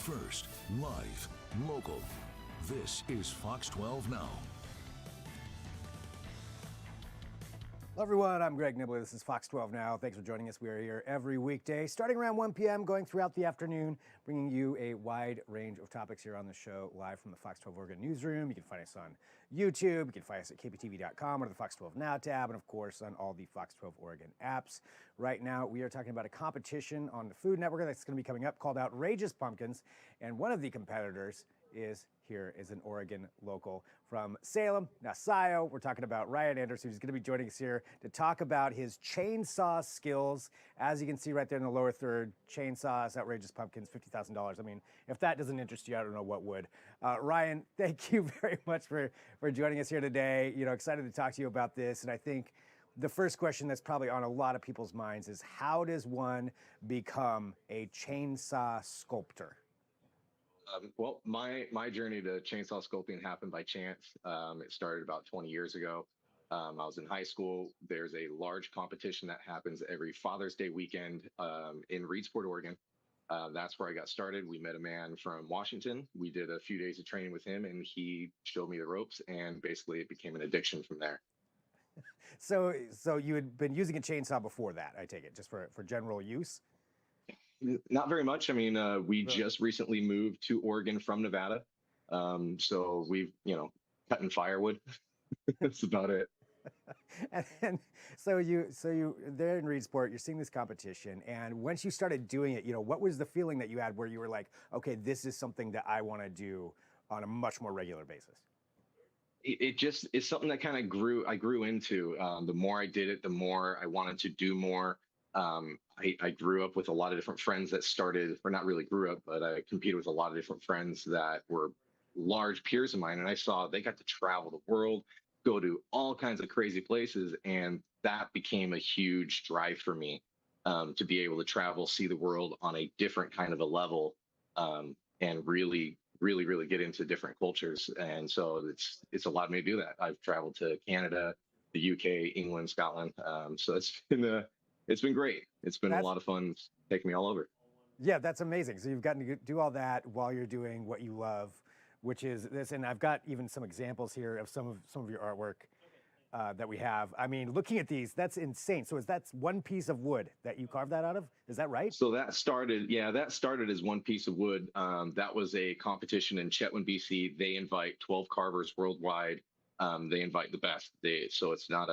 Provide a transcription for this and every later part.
First, live, local. This is Fox 12 Now. Hello everyone, I'm Greg Nibbler. This is Fox 12 Now. Thanks for joining us. We are here every weekday, starting around 1 p.m., going throughout the afternoon, bringing you a wide range of topics here on the show, live from the Fox 12 Oregon newsroom. You can find us on YouTube. You can find us at KPTV.com or the Fox 12 Now tab, and of course on all the Fox 12 Oregon apps. Right now, we are talking about a competition on the Food Network that's going to be coming up called Outrageous Pumpkins, and one of the competitors is an Oregon local from Salem, Nassau. We're talking about Ryan Anderson, who's going to be joining us here to talk about his chainsaw skills. As you can see right there in the lower third, chainsaws, Outrageous Pumpkins, $50,000. I mean, if that doesn't interest you, I don't know what would. Ryan, thank you very much for joining us here today. You know, excited to talk to you about this. And I think the first question that's probably on a lot of people's minds is, how does one become a chainsaw sculptor? Well, my journey to chainsaw sculpting happened by chance. It started about 20 years ago. I was in high school. There's a large competition that happens every Father's Day weekend in Reedsport, Oregon. That's where I got started. We met a man from Washington. We did a few days of training with him, and he showed me the ropes, and basically it became an addiction from there. So you had been using a chainsaw before that, I take it, just for general use? Not very much. I memean, we just recently moved to Oregon from Nevada. So we've, cutting firewood. That's about it. And so you there in Reedsport, you're seeing this competition, and once you started doing it, what was the feeling that you had where you were like, okay, this is something that I want to do on a much more regular basis? It's something that kind of I grew into. The more I did it, the more I wanted to do more. I grew up with a lot of different friends that started, or not really grew up, but I competed with a lot of different friends that were large peers of mine. And I saw they got to travel the world, go to all kinds of crazy places. And that became a huge drive for me, to be able to travel, see the world on a different kind of a level, and really get into different cultures. And so it's allowed me to do that. I've traveled to Canada, the UK, England, Scotland. So it's been great. It's been a lot of fun taking me all over. Yeah, that's amazing. So you've gotten to do all that while you're doing what you love, which is this. And I've got even some examples here of some of your artwork that we have. I mean, looking at these, that's insane. So that's one piece of wood that you carved that out of? Is that right? So that started as one piece of wood. That was a competition in Chetwynd, BC. They invite 12 carvers worldwide. They invite the best. So it's not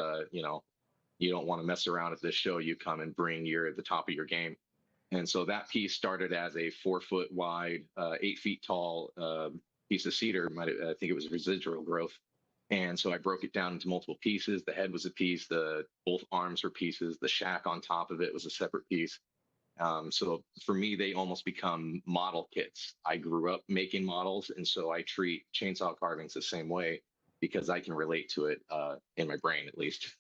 you don't want to mess around at this show. You come and bring the top of your game. And so that piece started as a 4-foot wide, 8 feet tall piece of cedar. I think it was residual growth. And so I broke it down into multiple pieces. The head was a piece. Both arms were pieces. The shack on top of it was a separate piece. So for me, they almost become model kits. I grew up making models, and so I treat chainsaw carvings the same way, because I can relate to it in my brain, at least.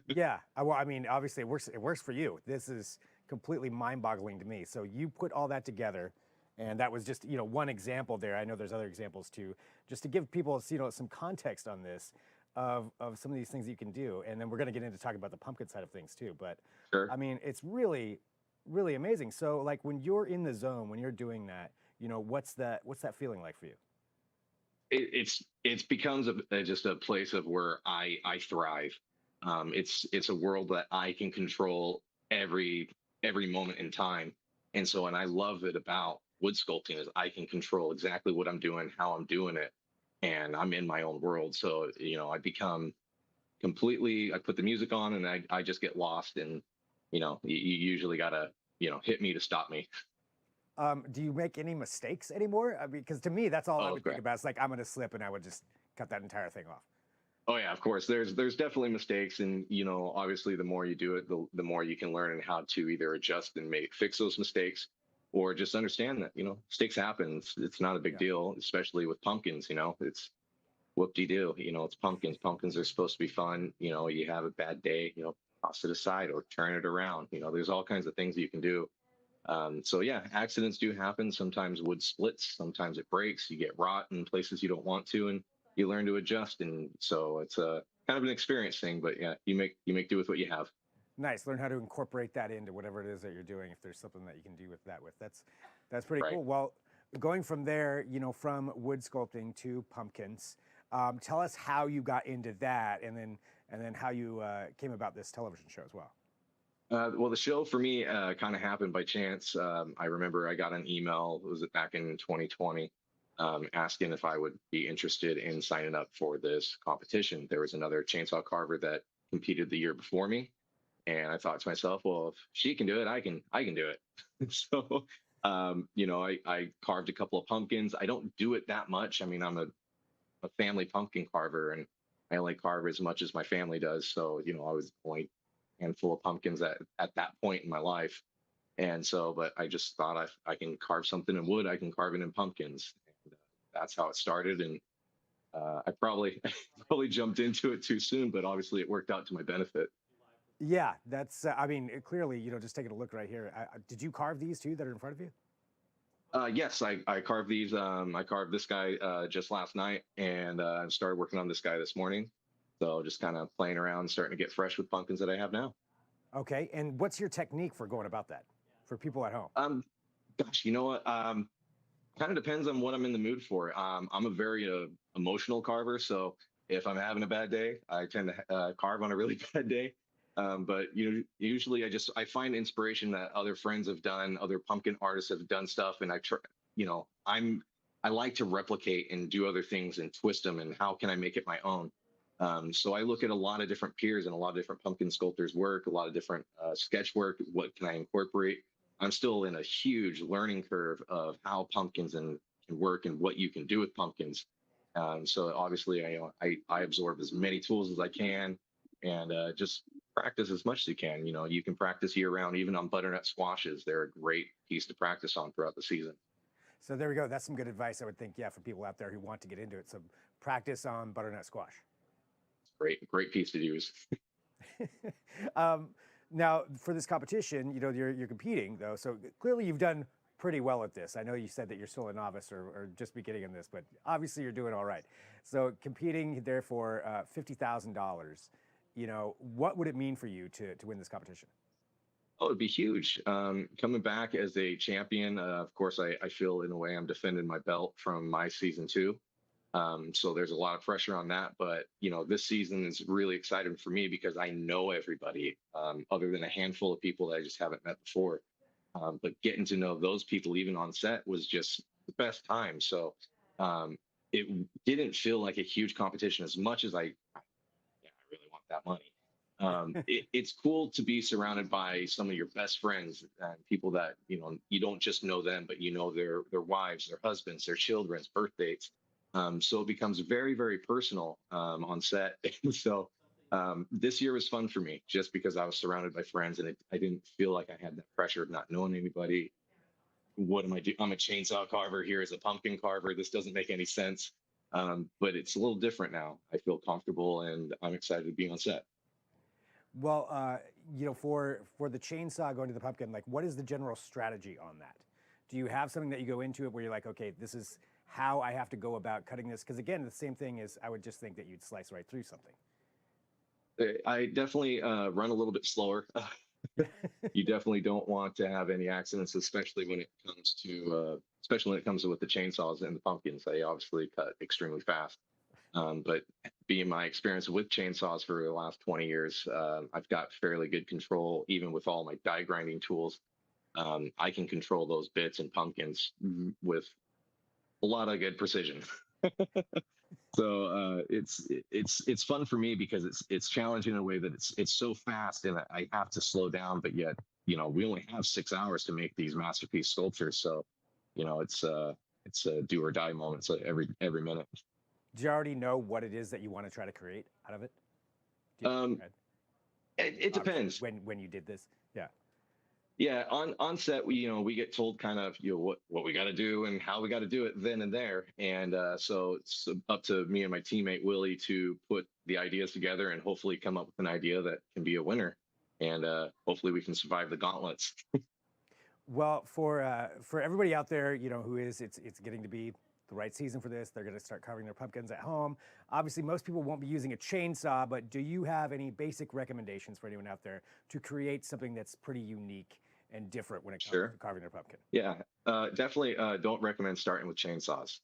Yeah. Well, I mean, obviously it works for you. This is completely mind-boggling to me. So you put all that together, and that was just, one example there. I know there's other examples too, just to give people, some context on this of some of these things you can do. And then we're going to get into talking about the pumpkin side of things too. But sure. I mean, it's really, really amazing. So like when you're in the zone, when you're doing that, what's that feeling like for you? It becomes just a place of where I thrive. It's a world that I can control every moment in time. And so, and I love it about wood sculpting is I can control exactly what I'm doing, how I'm doing it, and I'm in my own world. So, I become I put the music on, and I just get lost, and, you usually gotta, hit me to stop me. Do you make any mistakes anymore? I mean, because to me, that's all I would correct. think about. It's like, I'm going to slip and I would just cut that entire thing off. Oh yeah, of course. There's definitely mistakes, and obviously the more you do it, the more you can learn and how to either adjust and fix those mistakes, or just understand that mistakes happen. It's not a big deal, especially with pumpkins. It's whoop-de-doo. It's pumpkins. Pumpkins are supposed to be fun. You have a bad day, toss it aside or turn it around. There's all kinds of things that you can do. So yeah, accidents do happen. Sometimes wood splits, sometimes it breaks, you get rot in places you don't want to, and you learn to adjust. And so it's a kind of an experience thing, but yeah, you make do with what you have. Nice. Learn how to incorporate that into whatever it is that you're doing. If there's something that you can do with that, that's pretty Right. cool. Well, going from there, from wood sculpting to pumpkins, tell us how you got into that, and then how you came about this television show as well. Well, the show for me kind of happened by chance. I remember I got an email, was it back in 2020, asking if I would be interested in signing up for this competition. There was another chainsaw carver that competed the year before me, and I thought to myself, well, if she can do it, I can do it. So, I carved a couple of pumpkins. I don't do it that much. I mean, I'm a family pumpkin carver, and I only carve as much as my family does. So, I was only a handful of pumpkins at that point in my life. And so, but I just thought I can carve something in wood, I can carve it in pumpkins. And, that's how it started. And I probably probably jumped into it too soon, but obviously it worked out to my benefit. Yeah, that's. I mean, clearly, just taking a look right here. Did you carve these two that are in front of you? Yes, I carved these. I carved this guy just last night, and started working on this guy this morning. So just kind of playing around, starting to get fresh with pumpkins that I have now. Okay, and what's your technique for going about that for people at home? Gosh, you know what? Kind of depends on what I'm in the mood for. I'm a very emotional carver, so if I'm having a bad day, I tend to carve on a really bad day. But usually I find inspiration that other friends have done, other pumpkin artists have done stuff, and I try, I like to replicate and do other things and twist them, and how can I make it my own? So I look at a lot of different peers and a lot of different pumpkin sculptors' work, a lot of different sketch work. What can I incorporate? I'm still in a huge learning curve of how pumpkins can work and what you can do with pumpkins. So obviously, I absorb as many tools as I can, and just practice as much as you can. You can practice year round, even on butternut squashes. They're a great piece to practice on throughout the season. So there we go. That's some good advice, I would think. Yeah, for people out there who want to get into it. So practice on butternut squash. Great piece to use. Now, for this competition, you're competing though, so clearly you've done pretty well at this. I know you said that you're still a novice or just beginning in this, but obviously you're doing all right. So competing there for $50,000, what would it mean for you to win this competition? Oh, it'd be huge. Coming back as a champion, of course, I feel in a way I'm defending my belt from my season two. So there's a lot of pressure on that. But, this season is really exciting for me because I know everybody, other than a handful of people that I just haven't met before. But getting to know those people, even on set, was just the best time. So it didn't feel like a huge competition as much as yeah, I really want that money. It's cool to be surrounded by some of your best friends and people that you don't just know them, but their wives, their husbands, their children's birthdays. So it becomes very, very personal on set. So this year was fun for me just because I was surrounded by friends, and I didn't feel like I had that pressure of not knowing anybody. What am I doing? I'm a chainsaw carver here as a pumpkin carver. This doesn't make any sense. But it's a little different now. I feel comfortable, and I'm excited to be on set. Well, for the chainsaw going to the pumpkin, like what is the general strategy on that? Do you have something that you go into it where you're like, okay, this is how I have to go about cutting this? Because again, the same thing is I would just think that you'd slice right through something. I definitely run a little bit slower. You definitely don't want to have any accidents, especially when it comes to with the chainsaws and the pumpkins. They obviously cut extremely fast. But being my experience with chainsaws for the last 20 years, I've got fairly good control, even with all my die grinding tools. I can control those bits and pumpkins with a lot of good precision. So it's fun for me because it's challenging in a way that it's so fast, and I have to slow down, but yet we only have 6 hours to make these masterpiece sculptures. So it's a do or die moment. So every minute. Do you already know what it is that you want to try to create out of it? Um, it depends. When you did this, yeah. Yeah, on set, we get told kind of what we got to do and how we got to do it then and there, and so it's up to me and my teammate Willie to put the ideas together and hopefully come up with an idea that can be a winner, and hopefully we can survive the gauntlets. Well, for everybody out there, who is it's getting to be the right season for this. They're going to start carving their pumpkins at home. Obviously, most people won't be using a chainsaw, but do you have any basic recommendations for anyone out there to create something that's pretty unique and different when it comes Sure. to carving their pumpkin? Yeah, Definitely don't recommend starting with chainsaws.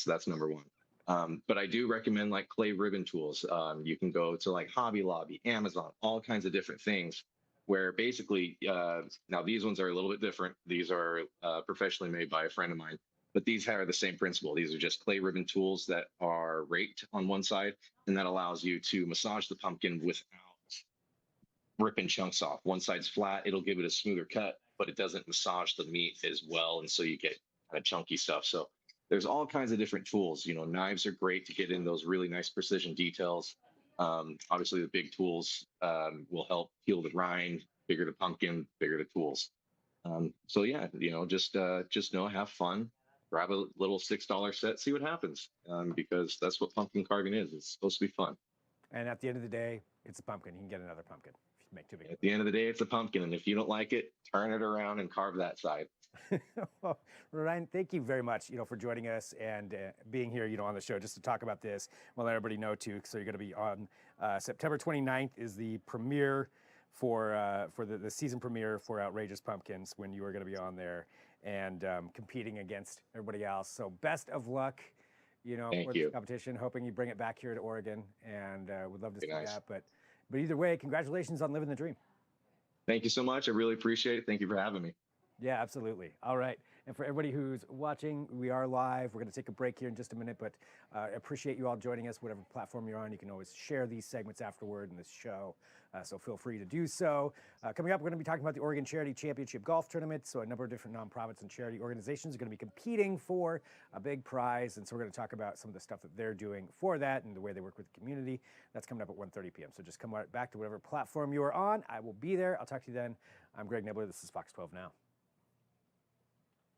That's number one. But I do recommend like clay ribbon tools. You can go to like Hobby Lobby, Amazon, all kinds of different things where basically, now these ones are a little bit different. These are professionally made by a friend of mine, but these are the same principle. These are just clay ribbon tools that are raked on one side, and that allows you to massage the pumpkin without ripping chunks off. One side's flat, it'll give it a smoother cut, but it doesn't massage the meat as well. And so you get kind of chunky stuff. So there's all kinds of different tools. You know, knives are great to get in those really nice precision details. Obviously, the big tools will help peel the rind. Bigger the pumpkin, bigger the tools. So yeah, you know, just know, have fun, grab a little $6 set, see what happens, because that's what pumpkin carving is. It's supposed to be fun. And at the end of the day, it's a pumpkin. You can get another pumpkin if you make too big. At the end of the day, it's a pumpkin, and if you don't like it, turn it around and carve that side. Well, Ryan, thank you very much, for joining us and being here, on the show just to talk about this. Well, let everybody know too. So you're going to be on September 29th is the premiere for the season premiere for Outrageous Pumpkins, when you are going to be on there and competing against everybody else. So best of luck, Thank for you. this competition. Hoping you bring it back here to Oregon, and would love to see Nice. that. But either way, congratulations on living the dream. Thank you so much. I really appreciate it. Thank you for having me. Yeah, absolutely. All right. And for everybody who's watching, we are live. We're going to take a break here in just a minute, but appreciate you all joining us, whatever platform you're on. You can always share these segments afterward in this show, so feel free to do so. Coming up, we're going to be talking about the Oregon Charity Championship Golf Tournament. So a number of different nonprofits and charity organizations are going to be competing for a big prize. And so we're going to talk about some of the stuff that they're doing for that and the way they work with the community. That's coming up at 1:30 p.m. So just come right back to whatever platform you are on. I will be there. I'll talk to you then. I'm Greg Nibbler. This is Fox 12 Now.